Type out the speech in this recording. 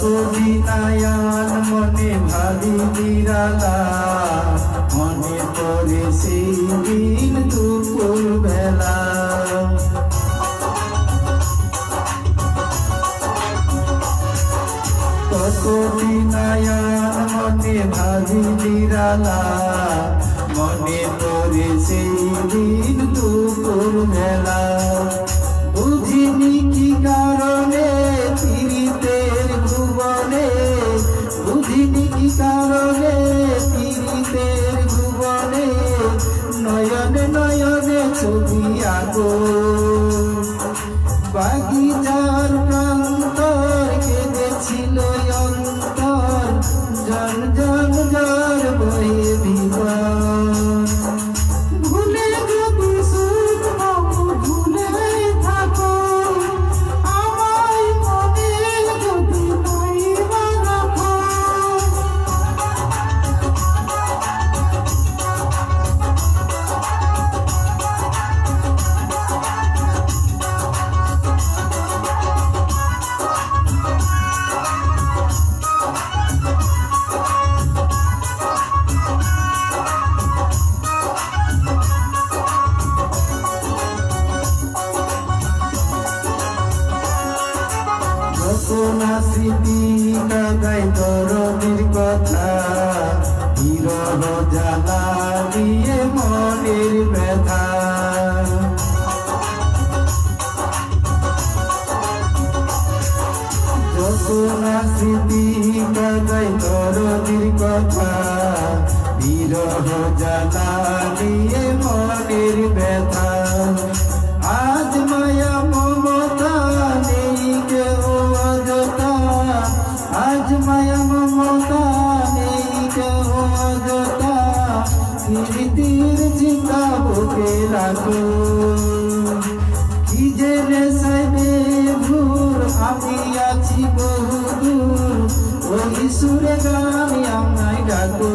বিনায়ান মনে ভাবি নিরালা মনে পড়ে সেই দিন দুপুর বেলা কত বিনায়ান মনে ভাবি নিরালা মনে পড়ে সেই দিন দুপুর বেলা বুঝিনি কি কারণে পীড়িতের ভুবনে বুঝিনি কি কারণে পীড়িতের ভুবনে নয়নে নয়নে ছবি আঁকো বাগিচার প্রান্তর কেঁদেছিল অন্তর জন জন জন বয়ে বিমান ভুলে যদি সুখ ভুলে থাকো আমায় মনে যদি নাইবা রাখো স্মৃতি কাদাই দরদির কথা বিরহ জ্বালা দিয়ে মনের ব্যথা যতনা স্মৃতি কাদাই দরদির কথা বিরহ জ্বালা দিয়ে মনের ব্যথা আজ মায়া মমতা নেই কেউ অযথা আজ মায়া মমতা নেই কেউ অযথা প্রীতির চিন্তা বুকে রাখো কি যে নেশায় ভুর আমি আছি বহুদূর ওই সুরে গান আমায় ডাকো